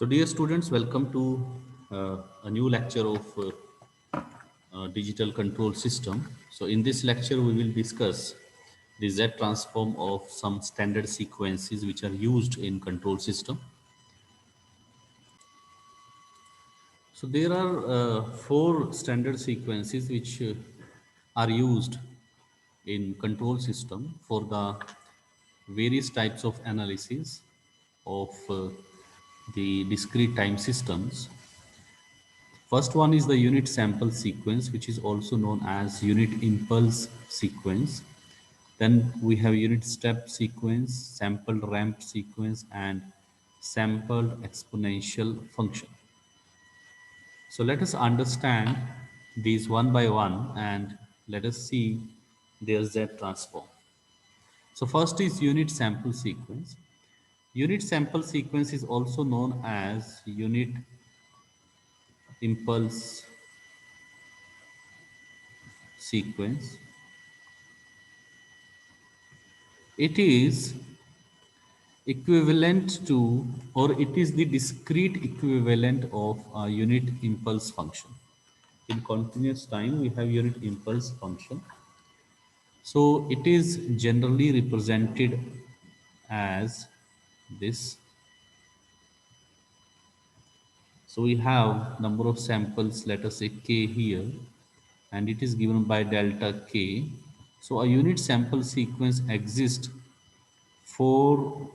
So, dear students, welcome to a new lecture of digital control system. So, in this lecture, we will discuss the Z transform of some standard sequences which are used in control system. So, there are four standard sequences which are used in control system for the various types of analysis of the discrete time systems. First one is the unit sample sequence, which is also known as unit impulse sequence. Then we have unit step sequence, sampled ramp sequence, and sampled exponential function. So let us understand these one by one and let us see their Z transform. So first is unit sample sequence. Unit sample sequence is also known as unit impulse sequence. It is equivalent to, or it is the discrete equivalent of a unit impulse function. In continuous time we have unit impulse function, so it is generally represented as this. So we have number of samples, let us say k here, and it is given by delta k. So a unit sample sequence exists for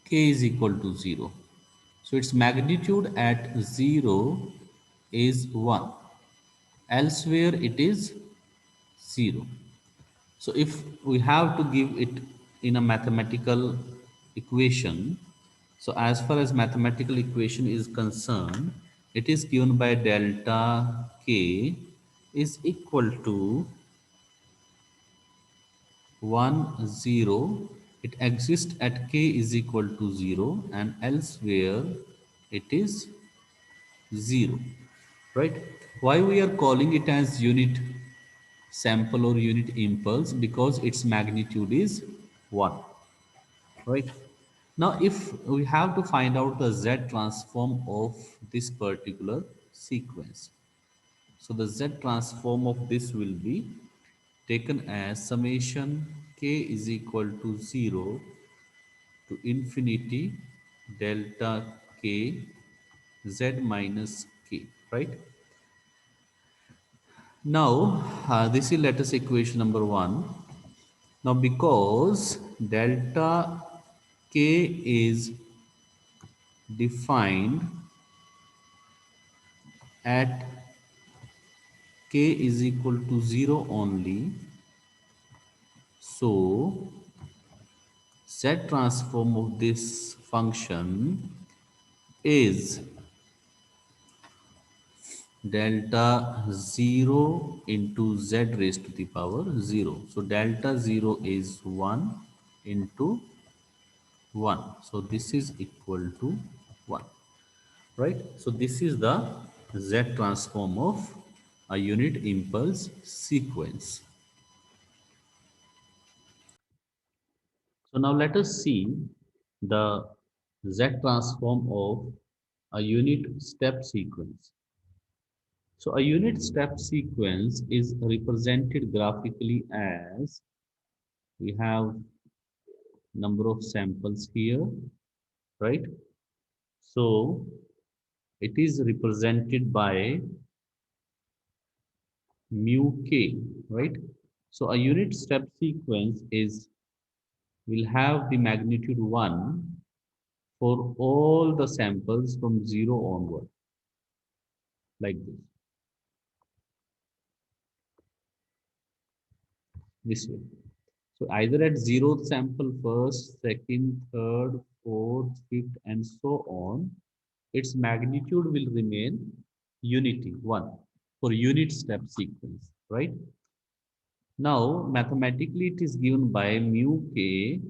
k is equal to 0. So its magnitude at 0 is 1. Elsewhere it is 0. So if we have to give it in a mathematical equation, so as far as mathematical equation is concerned, it is given by delta k is equal to 1 0. It exists at k is equal to 0 and elsewhere it is 0, right? Why we are calling it as unit sample or unit impulse? Because its magnitude is 1, right? Now if we have to find out the Z transform of this particular sequence, so the Z transform of this will be taken as summation k is equal to 0 to infinity delta k Z minus k, right? Now, this is let us equation number 1. Now, because delta k is defined at k is equal to 0 only, so Z transform of this function is delta 0 into Z raised to the power 0. So, delta 0 is 1 into 1. So, this is equal to 1, right? So, this is the Z transform of a unit impulse sequence. So, now let us see the Z transform of a unit step sequence. So, a unit step sequence is represented graphically as we have number of samples here, right? So, it is represented by mu k, right? So a unit step sequence is will have the magnitude 1 for all the samples from 0 onward, like this way. So either at 0th sample, first, second, third, fourth, fifth, and so on, its magnitude will remain unity 1 for unit step sequence, right? Now, mathematically, it is given by mu k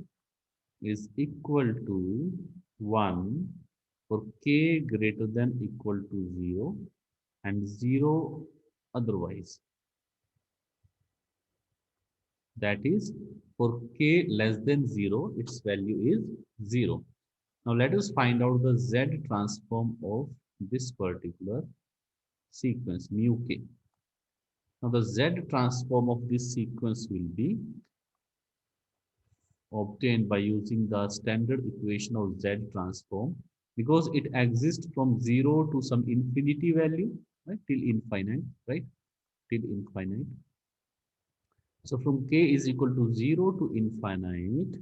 is equal to 1 for k greater than equal to 0 and 0 otherwise. That is, for k less than 0, its value is 0. Now let us find out the Z transform of this particular sequence mu k. Now the Z transform of this sequence will be obtained by using the standard equation of Z transform, because it exists from 0 to some infinity value, right, till infinite, right, till infinite. So from k is equal to 0 to infinite,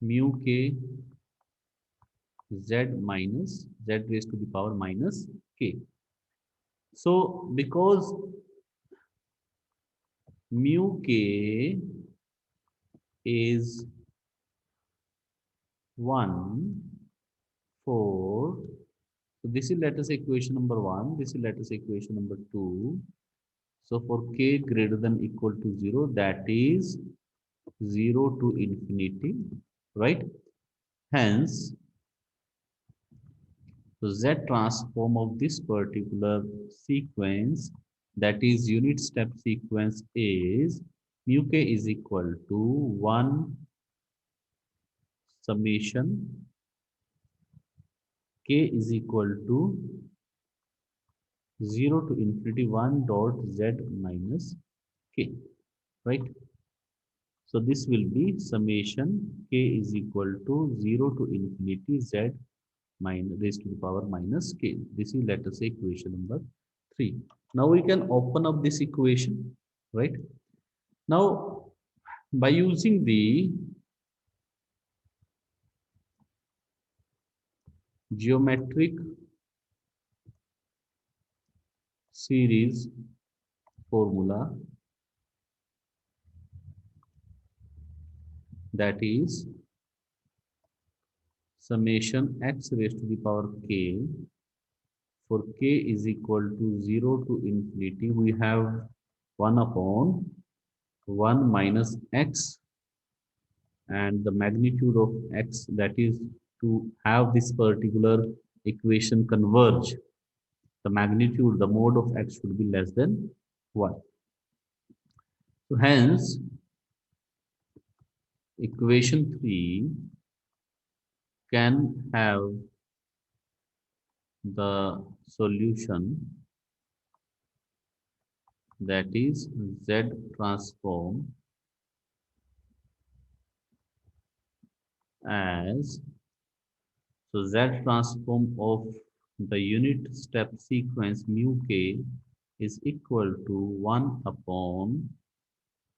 mu k Z minus Z raised to the power minus k. So because mu k is 1, 4, so this is, let us say, equation number 1, this is, let us say, equation number 2. So for k greater than equal to 0, that is 0 to infinity, right? Hence, the Z transform of this particular sequence, that is unit step sequence, is mu k is equal to 1 summation k is equal to 0 to infinity 1 dot Z minus k, right? So this will be summation k is equal to 0 to infinity Z minus raised to the power minus k. This is, let us say, equation number 3. Now we can open up this equation, right? Now by using the geometric series formula, that is summation x raised to the power k, for k is equal to 0 to infinity, we have 1 upon 1 minus x, and the magnitude of x, that is, to have this particular equation converge, the magnitude, the mode of x should be less than 1. So hence, equation 3 can have the solution, that is Z transform as, so Z transform of the unit step sequence mu k is equal to 1 upon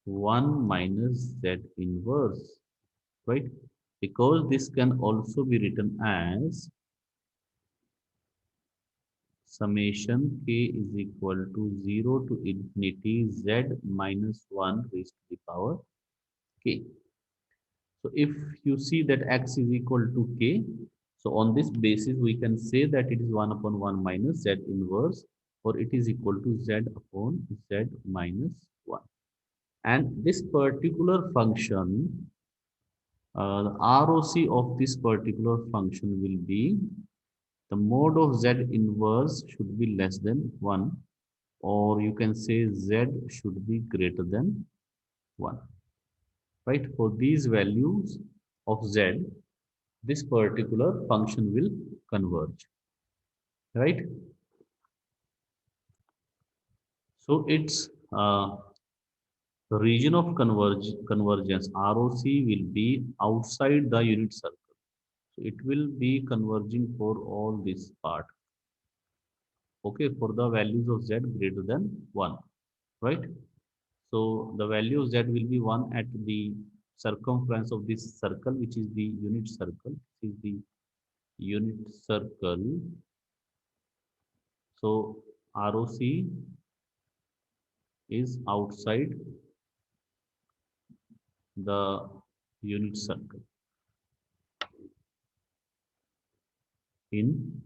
1 minus Z inverse, right? Because this can also be written as summation k is equal to 0 to infinity Z minus 1 raised to the power k. So if you see that x is equal to k, so on this basis we can say that it is 1 upon 1 minus Z inverse, or it is equal to Z upon Z minus 1. And this particular function, the ROC of this particular function will be, the mode of Z inverse should be less than 1, or you can say Z should be greater than 1, right? For these values of Z, this particular function will converge, right? So its region of convergence, ROC, will be outside the unit circle. So it will be converging for all this part, okay, for the values of Z greater than 1, right? So the value of Z will be 1 at the circumference of this circle, which is the unit circle. This is the unit circle. So ROC is outside the unit circle in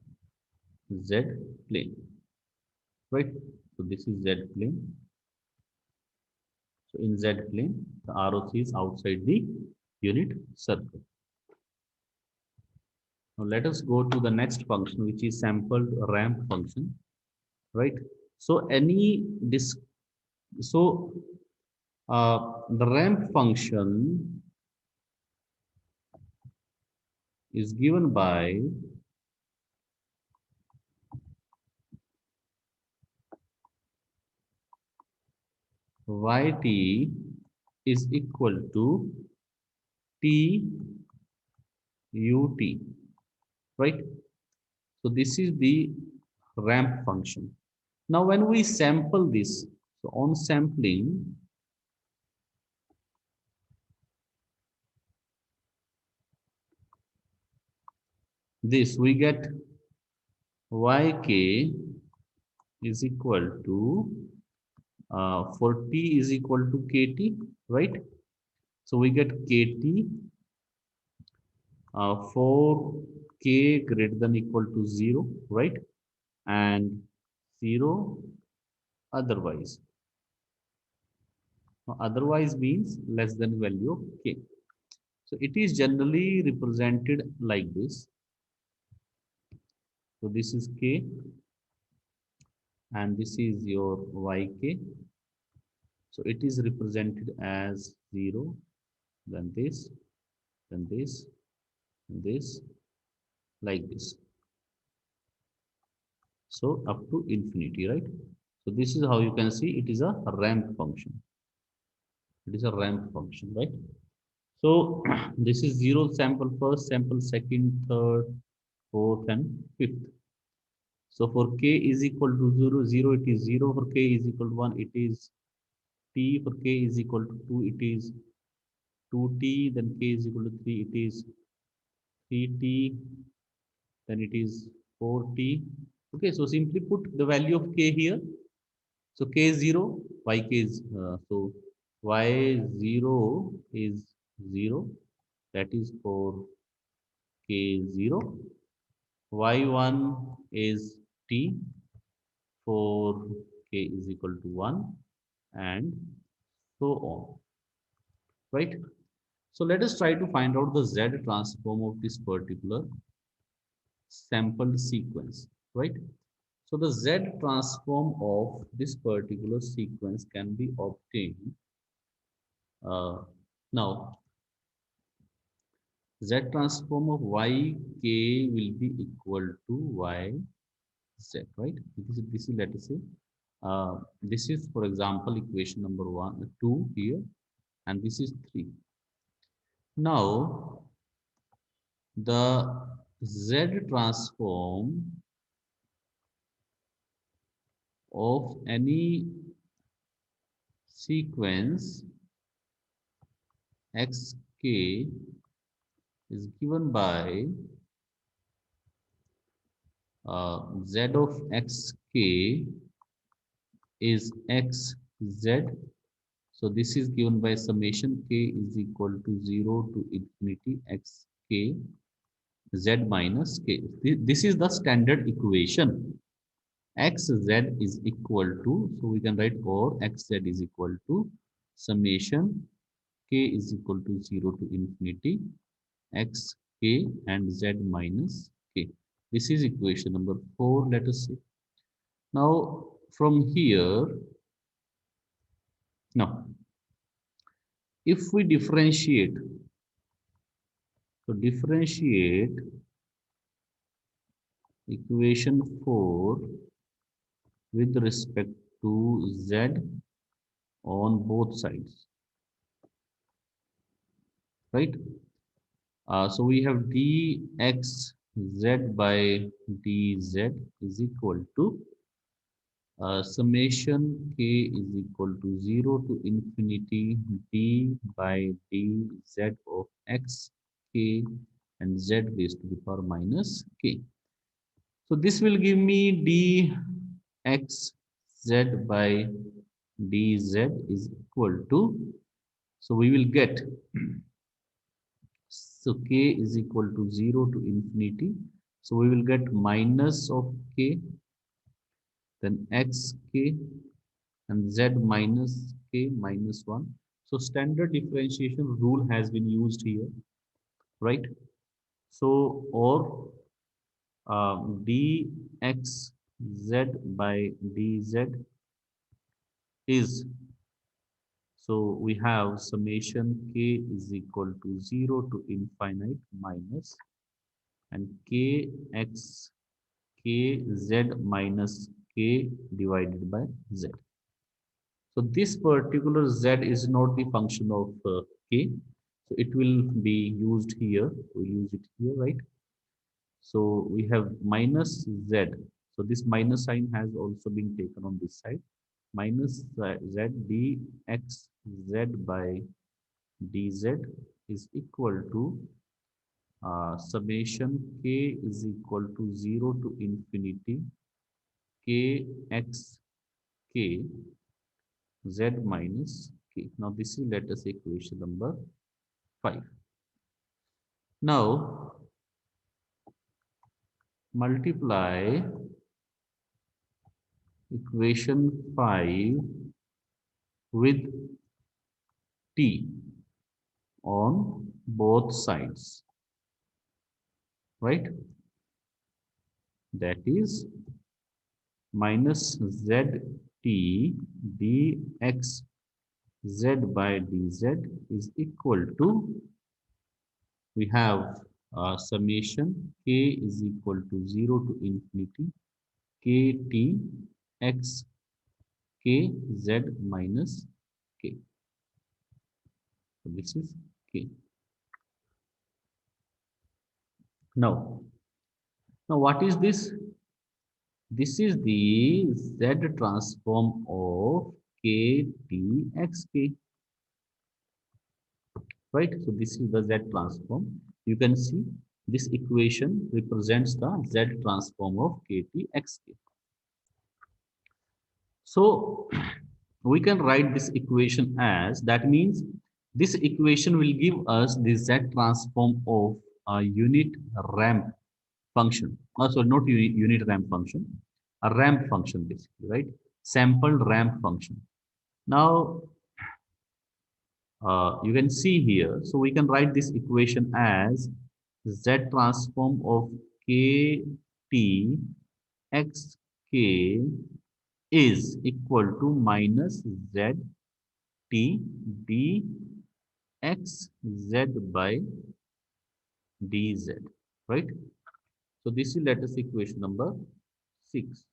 Z plane, right? So this is Z plane. So in Z plane, the ROC is outside the unit circle. Now let us go to the next function, which is sampled ramp function, right? So any dis so the ramp function is given by yt is equal to t ut, right? So this is the ramp function. Now when we sample this, so on sampling, this we get yk is equal to for t is equal to kt, right? So we get kt for k greater than equal to 0, right? And 0 otherwise. Now, otherwise means less than value of k. So it is generally represented like this. So this is k and this is your yk. So it is represented as 0, then this, then this, and this, like this. So up to infinity, right? So this is how you can see it is a ramp function. It is a ramp function, right? So this is 0 sample first, sample second, third, fourth, and fifth. So for k is equal to 0, 0 it is 0. For k is equal to 1, it is t. For k is equal to 2, it is 2t. Then k is equal to 3, it is 3t. Then it is 4t. Okay, so simply put the value of k here. So k is 0, yk is, so y0 is 0. That is for k0. Y1 is t for k is equal to 1 and so on, right? So let us try to find out the Z transform of this particular sampled sequence, right? So the Z transform of this particular sequence can be obtained. Now, Z transform of yk will be equal to yz, right? This is let us say, this is for example equation number 2 here, and this is 3. Now, the Z transform of any sequence xk is given by z of xk is xz. So this is given by summation k is equal to 0 to infinity xk z minus k. This is the standard equation. Xz is equal to, so we can write, or xz is equal to summation k is equal to 0 to infinity x k and z minus k. This is equation number 4, let us see. Now from here, now if we differentiate, so differentiate equation 4 with respect to z on both sides, right? So we have dxz by dz is equal to summation k is equal to 0 to infinity d by dz of x k and z raised to the power minus k. So this will give me dxz by dz is equal to, so we will get, so k is equal to 0 to infinity. So we will get minus of k, then xk, and z minus k minus 1. So standard differentiation rule has been used here, right? So, or dxz by dz is, so we have summation k is equal to 0 to infinite minus and kx kz minus k divided by z. So this particular z is not the function of k. So it will be used here. We'll use it here, right? So we have minus z. So this minus sign has also been taken on this side. Minus z dx z by dz is equal to summation k is equal to 0 to infinity kx k z minus k. Now this is, let us say, equation number 5. Now multiply equation 5 with t on both sides, right? That is minus zt dx z by dz is equal to, we have summation k is equal to 0 to infinity kt x k z minus k. So this is k. Now what is this? This is the z transform of k t x k, right? So this is the z transform. You can see this equation represents the z transform of k t x k. So we can write this equation as, that means this equation will give us the z transform of a unit ramp function. Sorry, not unit ramp function, a ramp function basically, right? Sampled ramp function. Now you can see here, so we can write this equation as z transform of k t x k is equal to minus z t d x z by dz, right? So this is, let us, equation number 6.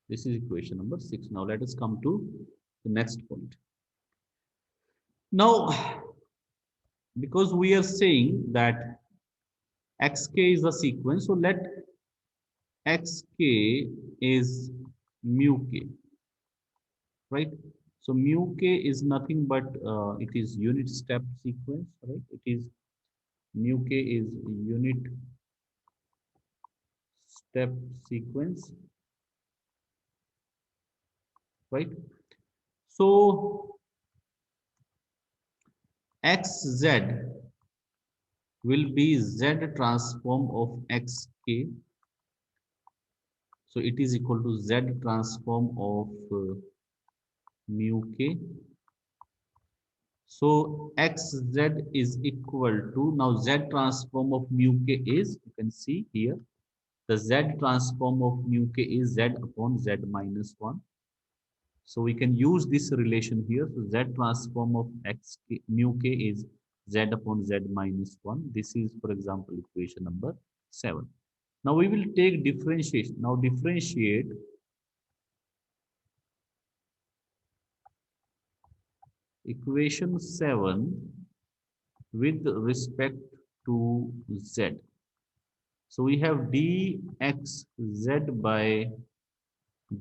This is equation number 6. Now let us come to the next point. Now, because we are saying that xk is a sequence, so let xk is mu k, right? So mu k is nothing but it is unit step sequence, right? It is, mu k is unit step sequence, right? So xz will be z transform of xk. So it is equal to z transform of mu k. So xz is equal to, now z transform of mu k is, you can see here, the z transform of mu k is z upon z minus 1. So we can use this relation here. So z transform of x k, mu k is z upon z minus 1. This is, for example, equation number 7. Now we will take differentiation. Now differentiate equation 7 with respect to z. So we have dxz by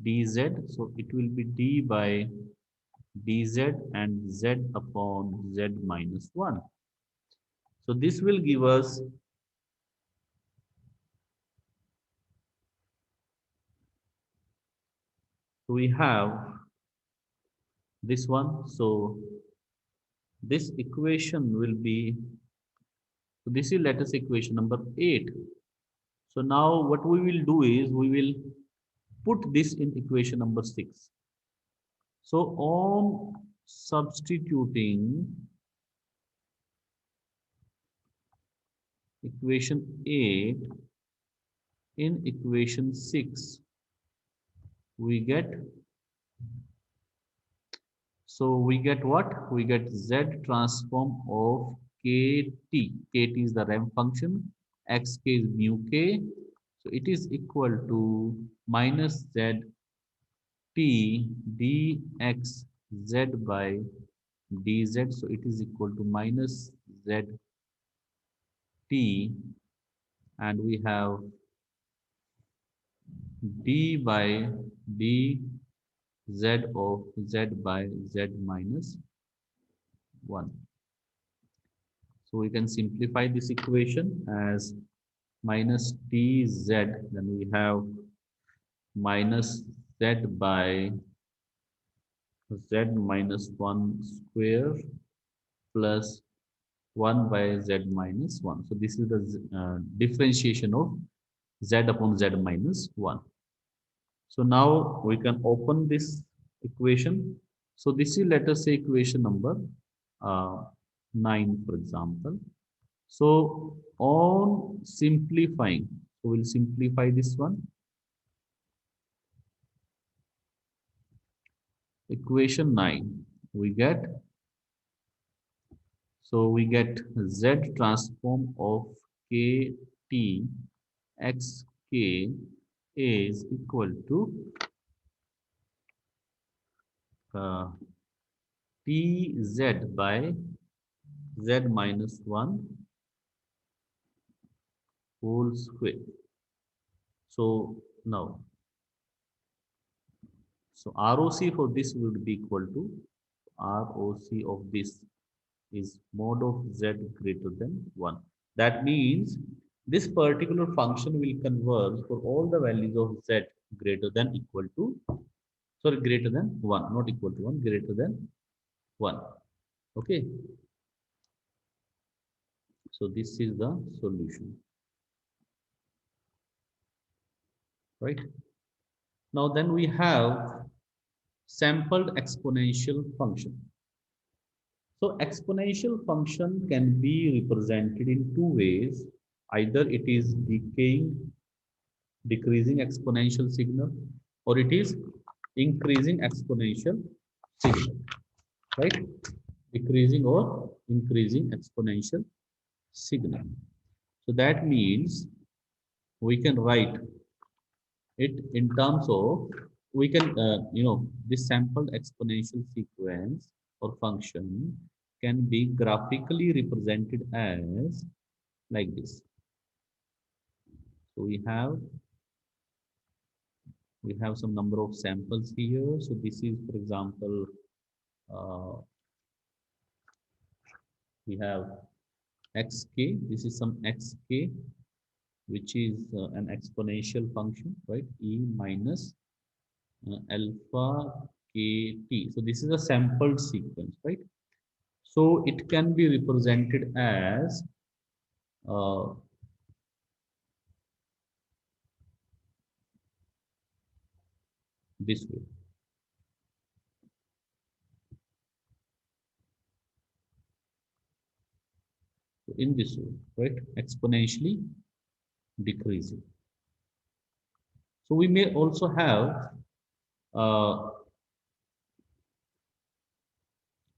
dz. So it will be d by dz and z upon z minus 1. So this will give us, so we have this one. So this equation will be, so this is, let us, equation number 8. So now what we will do is we will put this in equation number 6. So on substituting equation 8 in equation 6, we get, so we get what? We get z transform of kt. Kt is the ramp function. xk is mu k, so it is equal to minus z t dx z by dz, so it is equal to minus z t, and we have d by dz of z by z minus 1. So we can simplify this equation as minus tz, then we have minus z by z minus 1 square plus 1 by z minus 1. So this is the differentiation of z upon z minus 1. So now we can open this equation. So this is, let us say, equation number 9, for example. So on simplifying, so we'll simplify this one. Equation 9, we get, so we get Z transform of kt xk is equal to uh, tz by z minus 1 whole square. So now, so ROC for this would be equal to ROC of this is mod of z greater than 1. That means this particular function will converge for all the values of z greater than equal to, sorry, greater than 1, not equal to 1, greater than 1. Okay, so this is the solution, right? Now then we have sampled exponential function. So exponential function can be represented in two ways. Either it is decreasing exponential signal, or it is increasing exponential signal, right? Decreasing or increasing exponential signal. So that means we can write it in terms of, we can, this sampled exponential sequence or function can be graphically represented as like this. So we have some number of samples here. So this is, for example, uh, we have xk. This is some xk, which is an exponential function, right? E minus alpha kt. So this is a sampled sequence, right? So it can be represented as uh, this way. So in this way, right? Exponentially decreasing. So we may also have uh,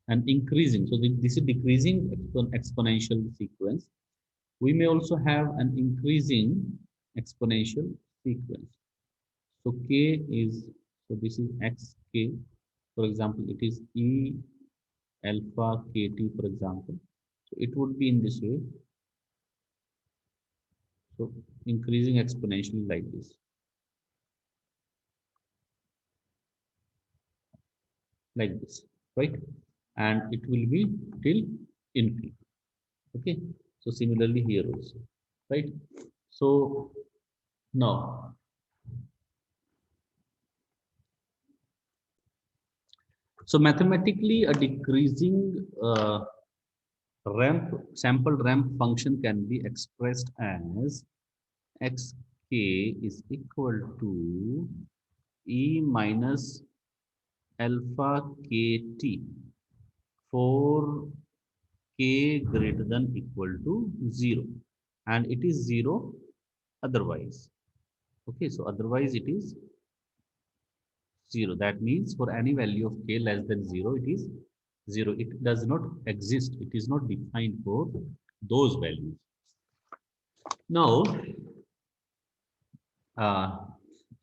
an increasing. So this is decreasing exponential sequence. We may also have an increasing exponential sequence. So k is, so this is xk. For example, it is e alpha kt, for example. So it would be in this way. So increasing exponentially like this, right? And it will be till infinity. Okay. So similarly here also, right? So now, so mathematically, a decreasing sample ramp function can be expressed as xk is equal to e minus alpha kt for k greater than equal to 0, and it is 0 otherwise. Okay, so otherwise it is 0. That means for any value of k less than 0, it is 0. It does not exist. It is not defined for those values. Now, uh,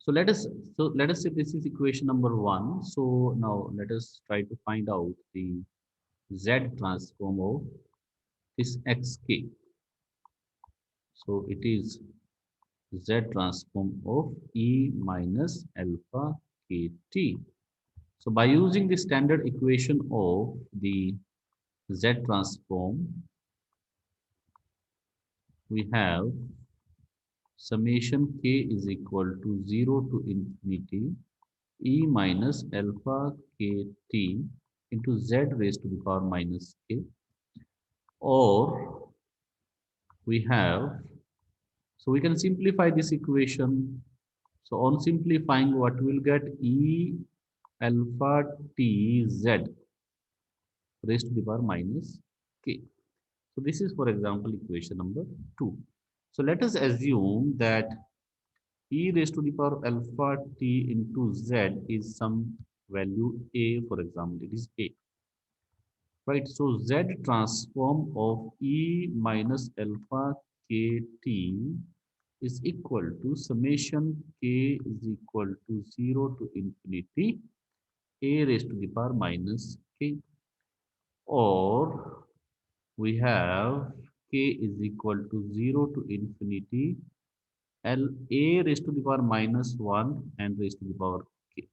let us say this is equation number one. So now let us try to find out the Z transform of this xk. So it is Z transform of E minus alpha kt. So by using the standard equation of the Z transform, we have summation k is equal to 0 to infinity E minus alpha kt into Z raised to the power minus k, or we have, so we can simplify this equation. So on simplifying, what we'll get, E alpha t z raised to the power minus k. So this is, for example, equation number 2. So let us assume that e raised to the power alpha t into z is some value a, for example, it is a, right? So z transform of e minus alpha kt is equal to summation k is equal to 0 to infinity a raised to the power minus k, or we have k is equal to 0 to infinity L a raised to the power minus 1 and raised to the power k.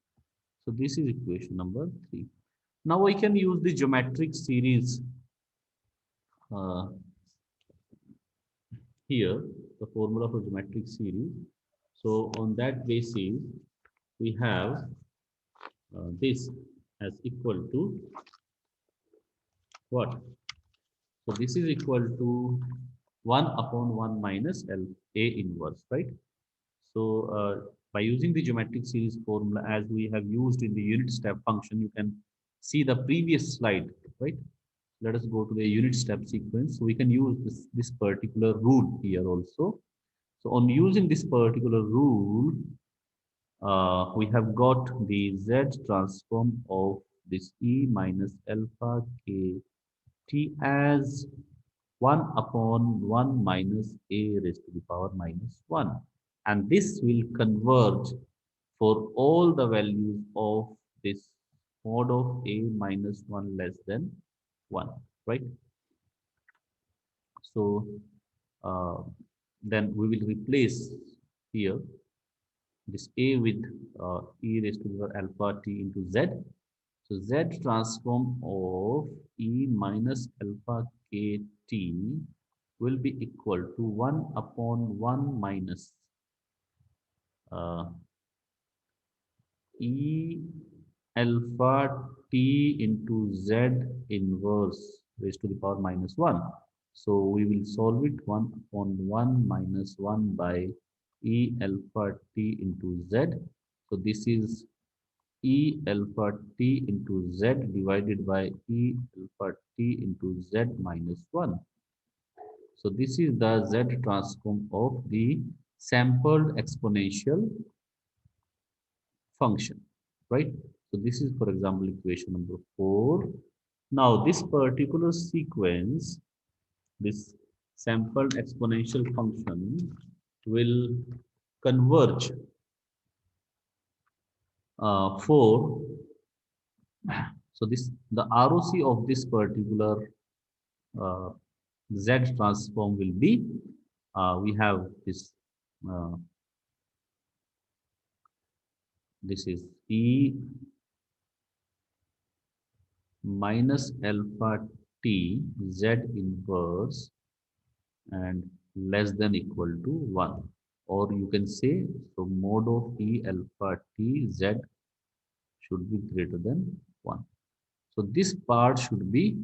So this is equation number 3. Now I can use the geometric series uh, here, the formula for geometric series. So on that basis, we have this as equal to what? So this is equal to 1 upon 1 minus L A inverse, right? So by using the geometric series formula as we have used in the unit step function, you can see the previous slide, right? Let us go to the unit step sequence. So we can use this particular rule here also. So on using this particular rule, we have got the Z transform of this E minus alpha k t as 1 upon 1 minus a raised to the power minus 1. And this will converge for all the values of this mod of a minus 1 less than 1, right? So uh, then we will replace here this a with e raised to the power alpha t into z. So z transform of e minus alpha k t will be equal to 1 upon 1 minus uh, e alpha t into z inverse raised to the power minus 1. So we will solve it 1 upon 1 minus 1 by e alpha t into z. So this is e alpha t into z divided by e alpha t into z minus 1. So this is the z transform of the sampled exponential function, right? So this is, for example, equation number 4. Now this particular sequence, this sampled exponential function will converge for, so this, the ROC of this particular uh, Z transform will be, we have this, uh, this is E minus alpha t Z inverse and less than equal to 1, or you can say, so mod of E alpha t Z should be greater than 1. So this part should be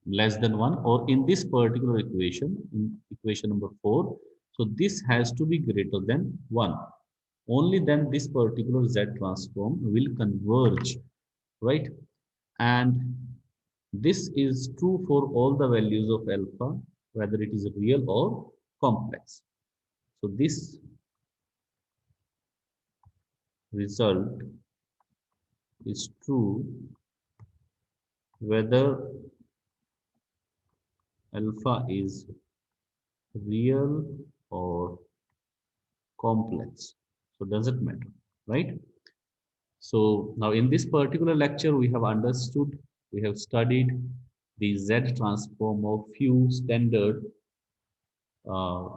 less than 1, or in this particular equation, in equation number 4, so this has to be greater than 1. Only then this particular Z transform will converge, right? And this is true for all the values of alpha, whether it is real or complex. So this result is true whether alpha is real or complex. So does it matter, right? So now in this particular lecture, we have understood, we have studied the Z transform of few standard uh,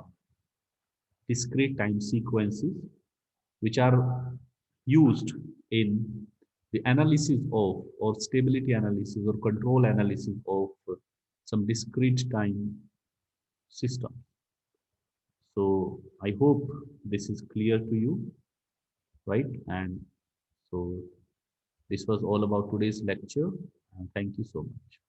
discrete time sequences which are used in the analysis of or stability analysis or control analysis of some discrete time system. So I hope this is clear to you, right? And so this was all about today's lecture, and thank you so much.